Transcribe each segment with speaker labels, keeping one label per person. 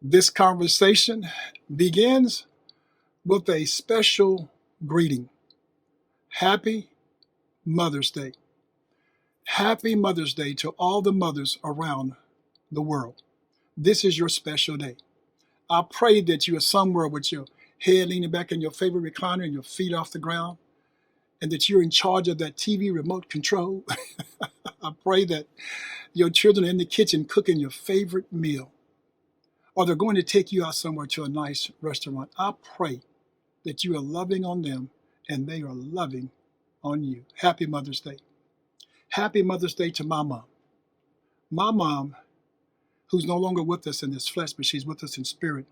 Speaker 1: This conversation begins with a special greeting. Happy Mother's Day. Happy Mother's Day to all the mothers around the world. This is your special day. I pray that you are somewhere with your head leaning back in your favorite recliner and your feet off the ground, and that you're in charge of that TV remote control. I pray that your children are in the kitchen cooking your favorite meal, or they're going to take you out somewhere to a nice restaurant. I pray that you are loving on them and they are loving on you. Happy Mother's Day. Happy Mother's Day to my mom. My mom, who's no longer with us in this flesh, but she's with us in spirit.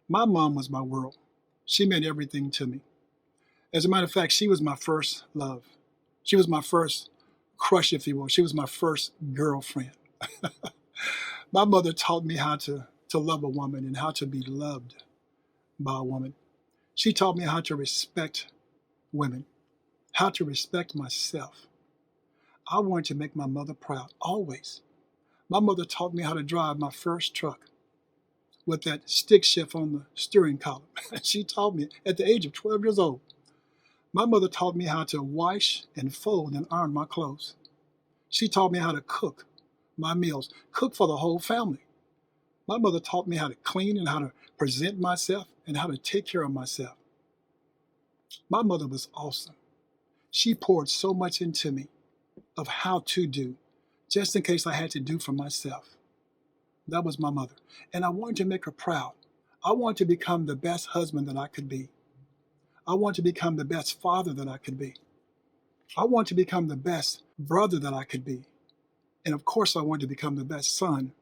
Speaker 1: My mom was my world. She meant everything to me. As a matter of fact, she was my first love. She was my first crush, if you will. She was my first girlfriend. My mother taught me how to love a woman and how to be loved by a woman. She taught me how to respect women, how to respect myself. I wanted to make my mother proud, always. My mother taught me how to drive my first truck with that stick shift on the steering column. She taught me at the age of 12 years old. My mother taught me how to wash and fold and iron my clothes. She taught me how to cook my meals, cook for the whole family. My mother taught me how to clean and how to present myself and how to take care of myself. My mother was awesome. She poured so much into me of how to do, just in case I had to do for myself. That was my mother. And I wanted to make her proud. I wanted to become the best husband that I could be. I wanted to become the best father that I could be. I wanted to become the best brother that I could be. And of course, I wanted to become the best son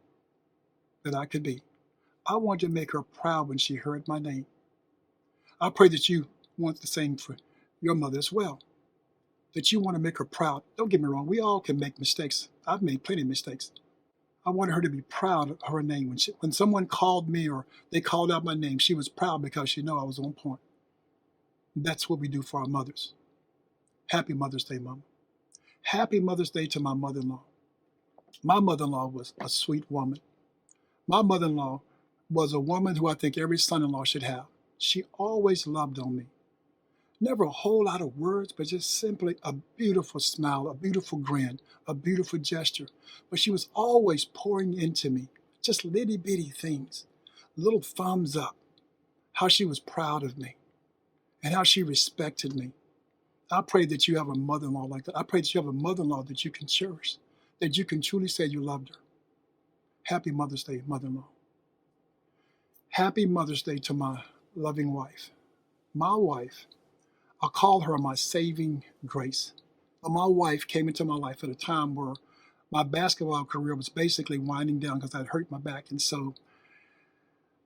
Speaker 1: that I could be. I wanted to make her proud when she heard my name. I pray that you want the same for your mother as well, that you want to make her proud. Don't get me wrong, we all can make mistakes. I've made plenty of mistakes. I wanted her to be proud of her name. When someone called me or they called out my name, she was proud because she knew I was on point. That's what we do for our mothers. Happy Mother's Day, Mama. Happy Mother's Day to my mother-in-law. My mother-in-law was a sweet woman. My mother-in-law was a woman who I think every son-in-law should have. She always loved on me. Never a whole lot of words, but just simply a beautiful smile, a beautiful grin, a beautiful gesture. But she was always pouring into me, just little bitty things, little thumbs up, how she was proud of me and how she respected me. I pray that you have a mother-in-law like that. I pray that you have a mother-in-law that you can cherish, that you can truly say you loved her. Happy Mother's Day, mother-in-law. Happy Mother's Day to my loving wife. My wife, I call her my saving grace. But my wife came into my life at a time where my basketball career was basically winding down because I'd hurt my back. And so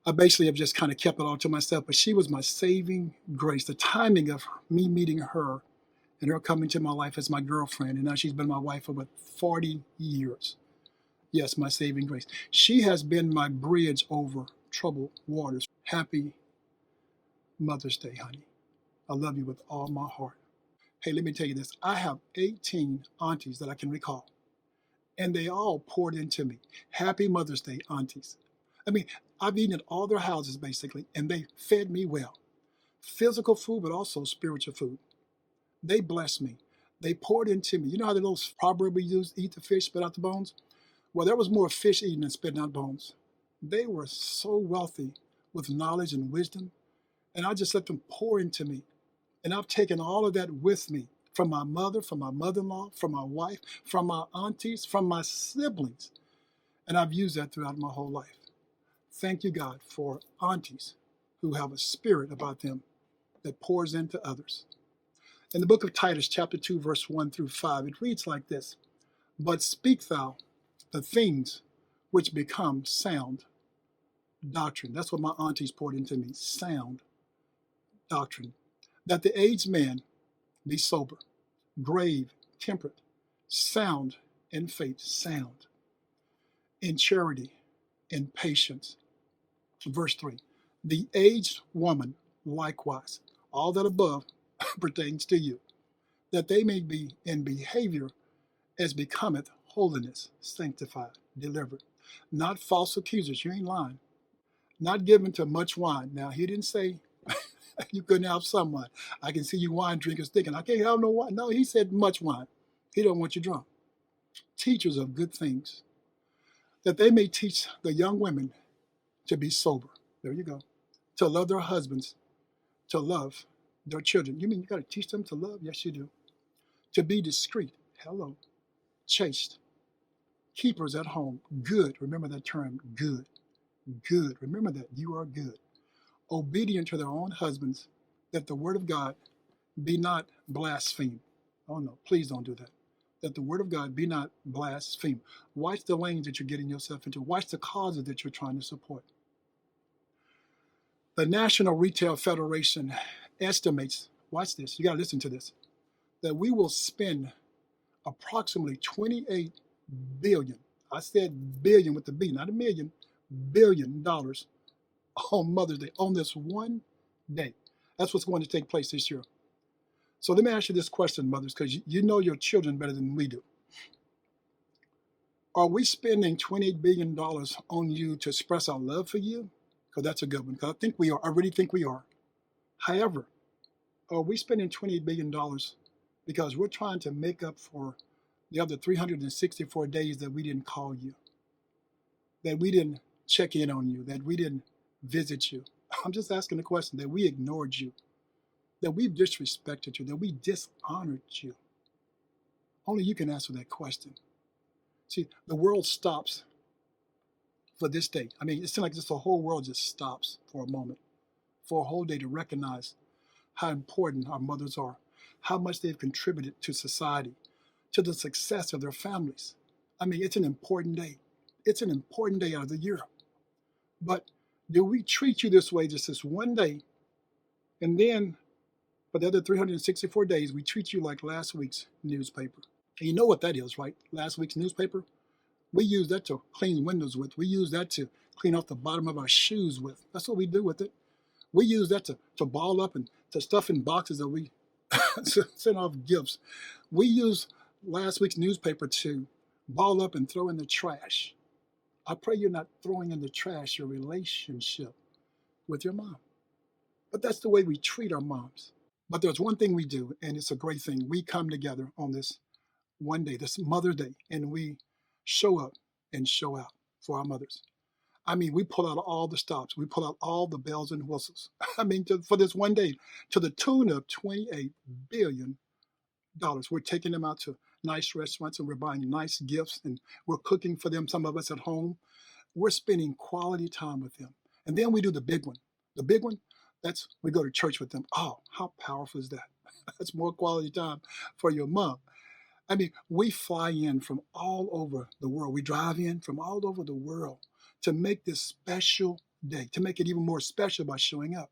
Speaker 1: I basically have just kind of kept it all to myself. But she was my saving grace. The timing of me meeting her and her coming to my life as my girlfriend, and now she's been my wife for about 40 years. Yes, my saving grace. She has been my bridge over troubled waters. Happy Mother's Day, honey. I love you with all my heart. Hey, let me tell you this. I have 18 aunties that I can recall, and they all poured into me. Happy Mother's Day, aunties. I mean, I've eaten at all their houses, basically, and they fed me well. Physical food, but also spiritual food. They blessed me. They poured into me. You know how the little proverb we use, eat the fish, spit out the bones? Well, there was more fish eating than spitting out bones. They were so wealthy with knowledge and wisdom, and I just let them pour into me. And I've taken all of that with me from my mother, from my mother-in-law, from my wife, from my aunties, from my siblings. And I've used that throughout my whole life. Thank you, God, for aunties who have a spirit about them that pours into others. In the book of Titus, chapter 2, verse 1 through 5, it reads like this: But speak thou the things which become sound doctrine. That's what my aunties poured into me, sound doctrine. that the aged man be sober, grave, temperate, sound in faith, sound in charity, in patience. Verse 3, the aged woman likewise, all that above pertains to you, that they may be in behavior as becometh holiness, sanctified, delivered, not false accusers, you ain't lying, not given to much wine. Now, he didn't say you couldn't have some wine. I can see you wine drinkers thinking, I can't have no wine. No, he said much wine. He don't want you drunk. Teachers of good things, that they may teach the young women to be sober. There you go. To love their husbands, to love their children. You mean you got to teach them to love? Yes, you do. To be discreet. Hello. Chaste. Keepers at home. Good. Remember that term, good. Good. Remember that. You are good. Obedient to their own husbands, that the word of God be not blasphemed. Oh no, please don't do that. That the word of God be not blasphemed. Watch the lanes that you're getting yourself into. Watch the causes that you're trying to support. The National Retail Federation estimates, watch this, you got to listen to this, that we will spend approximately 28 billion, I said billion with the B, not a million, $billion on Mother's Day, on this one day. That's what's going to take place this year. So let me ask you this question, mothers, because you know your children better than we do. Are we spending $28 billion on you to express our love for you? Because that's a good one. Because I think we are. I really think we are. However, are we spending $28 billion because we're trying to make up for the other 364 days that we didn't call you, that we didn't check in on you, that we didn't visit you? I'm just asking the question, that we ignored you, that we disrespected you, that we dishonored you. Only you can answer that question. See, the world stops for this day. I mean, it seems like just the whole world just stops for a moment, for a whole day to recognize how important our mothers are, how much they've contributed to society, to the success of their families. I mean, it's an important day. It's an important day out of the year. But do we treat you this way just this one day, and then for the other 364 days, we treat you like last week's newspaper? And you know what that is, right? Last week's newspaper? We use that to clean windows with. We use that to clean off the bottom of our shoes with. That's what we do with it. We use that to ball up and to stuff in boxes that we send off gifts. We use last week's newspaper to ball up and throw in the trash. I pray you're not throwing in the trash your relationship with your mom. But that's the way we treat our moms. But there's one thing we do, and it's a great thing. We come together on this one day, this Mother's Day, and we show up and show out for our mothers. I mean, we pull out all the stops. We pull out all the bells and whistles. I mean, for this one day, to the tune of $28 billion. We're taking them out to nice restaurants, and we're buying nice gifts, and we're cooking for them, some of us at home. We're spending quality time with them. And then we do the big one. The big one, that's we go to church with them. Oh, how powerful is that? That's more quality time for your mom. I mean, we fly in from all over the world. We drive in from all over the world to make this special day, to make it even more special by showing up.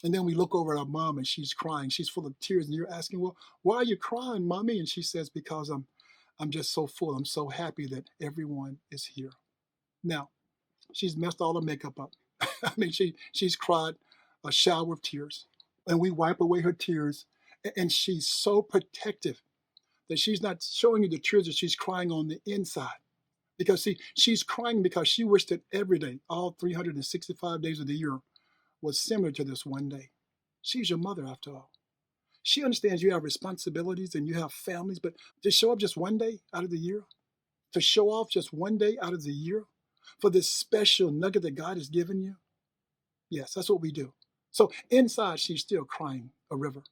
Speaker 1: And then we look over at our mom and she's crying. She's full of tears. And you're asking, well, why are you crying, mommy? And she says, because I'm just so full. I'm so happy that everyone is here. Now, she's messed all the makeup up. I mean, she's cried a shower of tears. And we wipe away her tears. And she's so protective that she's not showing you the tears that she's crying on the inside. Because see, she's crying because she wished that every day, all 365 days of the year, was similar to this one day. She's your mother after all. She understands you have responsibilities and you have families, but to show up just one day out of the year, to show off just one day out of the year for this special nugget that God has given you, yes, that's what we do. So inside, she's still crying a river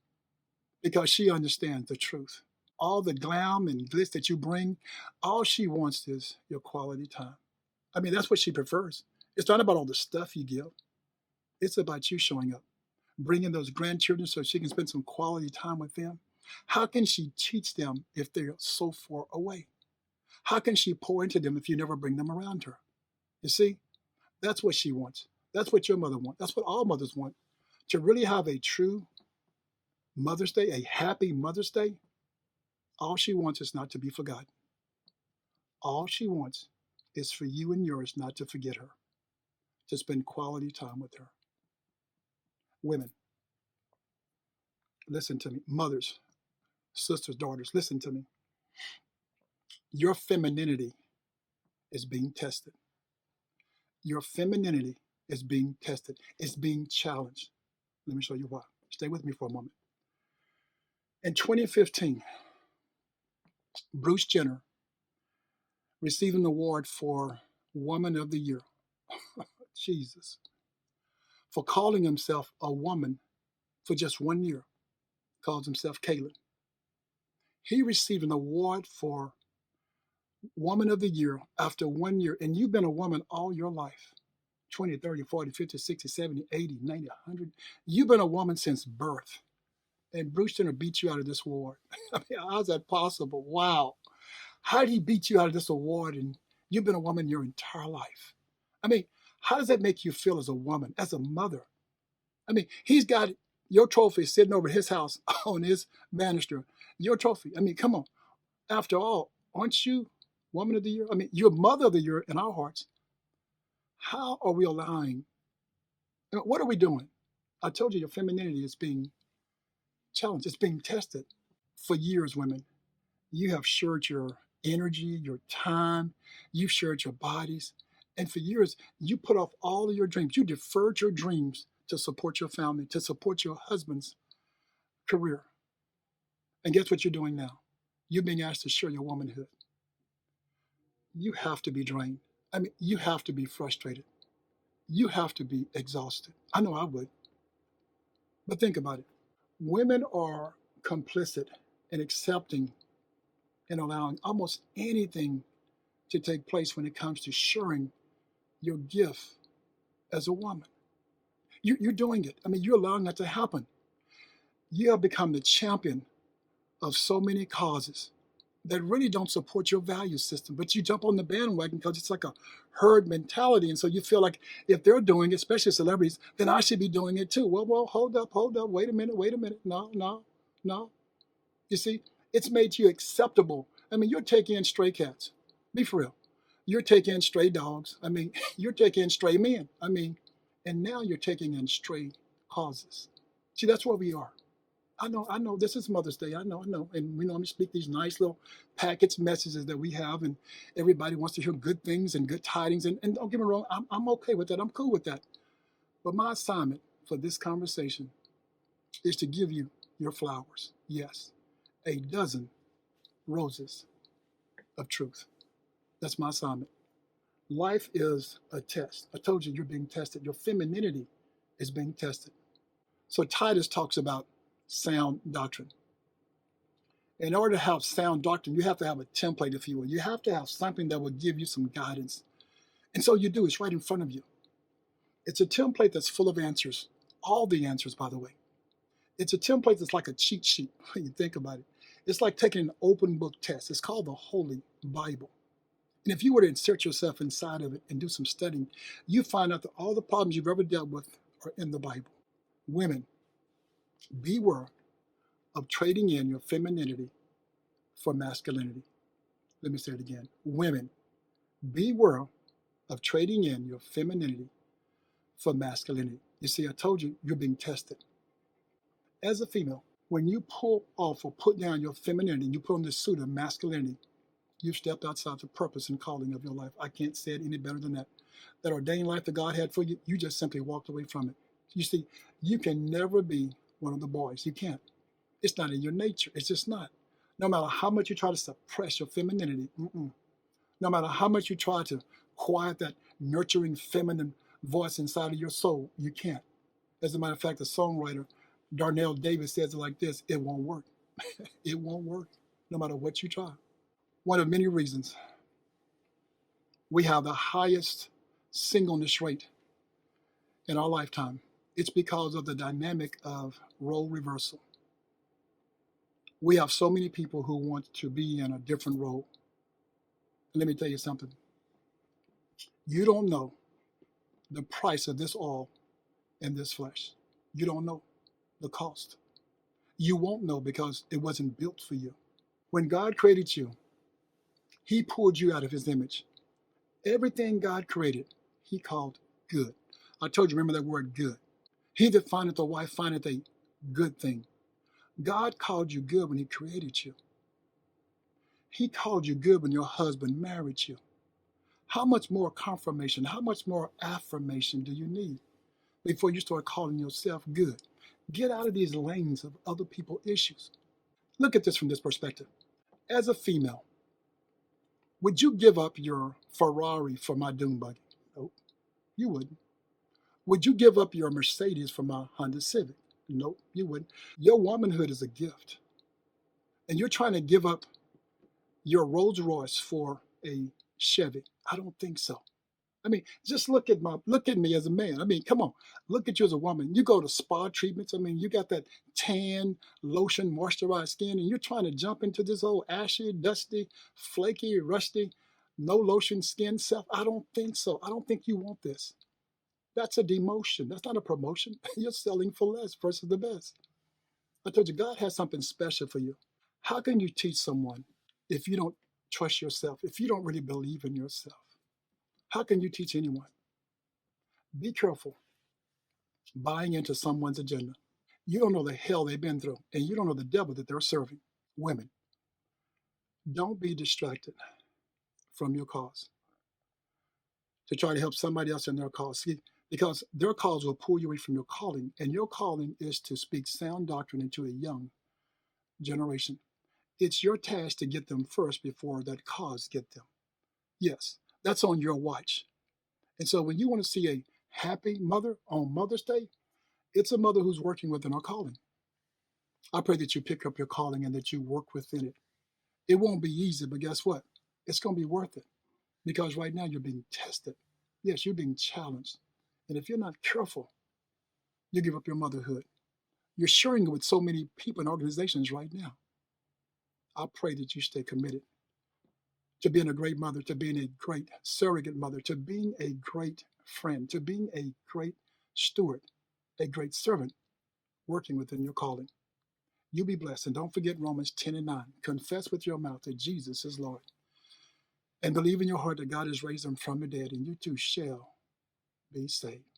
Speaker 1: because she understands the truth. All the glam and glitz that you bring, all she wants is your quality time. I mean, that's what she prefers. It's not about all the stuff you give. It's about you showing up, bringing those grandchildren so she can spend some quality time with them. How can she teach them if they're so far away? How can she pour into them if you never bring them around her? You see, that's what she wants. That's what your mother wants. That's what all mothers want, to really have a true Mother's Day, a happy Mother's Day, all she wants is not to be forgotten. All she wants is for you and yours not to forget her, to spend quality time with her. Women, listen to me. Mothers, sisters, daughters, listen to me. Your femininity is being tested. Your femininity is being tested. It's being challenged. Let me show you why. Stay with me for a moment. In 2015, Bruce Jenner received an award for Woman of the Year. Jesus. For calling himself a woman for just 1 year. Calls himself Caitlin. He received an award for Woman of the Year after 1 year. And you've been a woman all your life. 20, 30, 40, 50, 60, 70, 80, 90, 100. You've been a woman since birth. And Bruce Jenner beat you out of this award. I mean, how's that possible? Wow. How did he beat you out of this award and you've been a woman your entire life? I mean, how does that make you feel as a woman, as a mother? I mean, he's got your trophy sitting over his house on his banister. Your trophy. I mean, come on. After all, aren't you Woman of the Year? I mean, you're Mother of the Year in our hearts. How are we allowing? What are we doing? I told you your femininity is being challenged. It's being tested. For years, women, you have shared your energy, your time. You've shared your bodies. And for years, you put off all of your dreams. You deferred your dreams to support your family, to support your husband's career. And guess what you're doing now? You're being asked to share your womanhood. You have to be drained. I mean, you have to be frustrated. You have to be exhausted. I know I would. But think about it. Women are complicit in accepting and allowing almost anything to take place when it comes to sharing your gift as a woman. You're doing it. I mean, you're allowing that to happen. You have become the champion of so many causes that really don't support your value system, but you jump on the bandwagon because it's like a herd mentality. And so you feel like if they're doing it, especially celebrities, then I should be doing it too. Well, hold up, wait a minute. No. You see, it's made you acceptable. I mean, you're taking in stray cats. Be for real. You're taking in stray dogs. I mean, you're taking in stray men. I mean, and now you're taking in stray causes. See, that's where we are. I know. This is Mother's Day. I know. And we normally speak these nice little packets messages that we have, and everybody wants to hear good things and good tidings. And don't get me wrong, I'm okay with that. I'm cool with that. But my assignment for this conversation is to give you your flowers. Yes, a dozen roses of truth. That's my assignment. Life is a test. I told you you're being tested. Your femininity is being tested. So Titus talks about sound doctrine. In order to have sound doctrine, you have to have a template, if you will. You have to have something that will give you some guidance. And so you do. It's right in front of you. It's a template that's full of answers. All the answers, by the way. It's a template that's like a cheat sheet when you think about it. It's like taking an open book test. It's called the Holy Bible. And if you were to insert yourself inside of it and do some studying, you find out that all the problems you've ever dealt with are in the Bible. Women, beware of trading in your femininity for masculinity. Let me say it again. Women, beware of trading in your femininity for masculinity. You see, I told you, you're being tested. As a female, when you pull off or put down your femininity, you put on this suit of masculinity, you've stepped outside the purpose and calling of your life. I can't say it any better than that. That ordained life that God had for you, you just simply walked away from it. You see, you can never be one of the boys. You can't. It's not in your nature. It's just not. No matter how much you try to suppress your femininity, no matter how much you try to quiet that nurturing feminine voice inside of your soul, you can't. As a matter of fact, the songwriter Darnell Davis says it like this: it won't work. It won't work, no matter what you try. One of many reasons we have the highest singleness rate in our lifetime, it's because of the dynamic of role reversal. We have so many people who want to be in a different role. And let me tell you something. You don't know the price of this oil and this flesh. You don't know the cost. You won't know because it wasn't built for you. When God created you, he pulled you out of his image. Everything God created, he called good. I told you, remember that word good. He that findeth a wife findeth a good thing. God called you good when he created you. He called you good when your husband married you. How much more confirmation, how much more affirmation do you need before you start calling yourself good? Get out of these lanes of other people's issues. Look at this from this perspective. As a female, would you give up your Ferrari for my dune buggy? Nope, you wouldn't. Would you give up your Mercedes for my Honda Civic? Nope, you wouldn't. Your womanhood is a gift. And you're trying to give up your Rolls Royce for a Chevy. I don't think so. I mean, just look at me as a man. I mean, come on, look at you as a woman. You go to spa treatments. I mean, you got that tan, lotion, moisturized skin, and you're trying to jump into this old ashy, dusty, flaky, rusty, no lotion skin self. I don't think so. I don't think you want this. That's a demotion. That's not a promotion. You're selling for less versus the best. I told you, God has something special for you. How can you teach someone if you don't trust yourself, if you don't really believe in yourself? How can you teach anyone? Be careful buying into someone's agenda. You don't know the hell they've been through, and you don't know the devil that they're serving. Women, don't be distracted from your cause to try to help somebody else in their cause. See, because their cause will pull you away from your calling, and your calling is to speak sound doctrine into a young generation. It's your task to get them first before that cause get them. Yes, that's on your watch. And so when you want to see a happy mother on Mother's Day, it's a mother who's working within her calling. I pray that you pick up your calling and that you work within it. It won't be easy, but guess what? It's going to be worth it because right now you're being tested. Yes, you're being challenged. And if you're not careful, you give up your motherhood. You're sharing it with so many people and organizations right now. I pray that you stay committed to being a great mother, to being a great surrogate mother, to being a great friend, to being a great steward, a great servant working within your calling. You be blessed. And don't forget Romans 10:9. Confess with your mouth that Jesus is Lord. And believe in your heart that God has raised him from the dead, and you too shall be saved.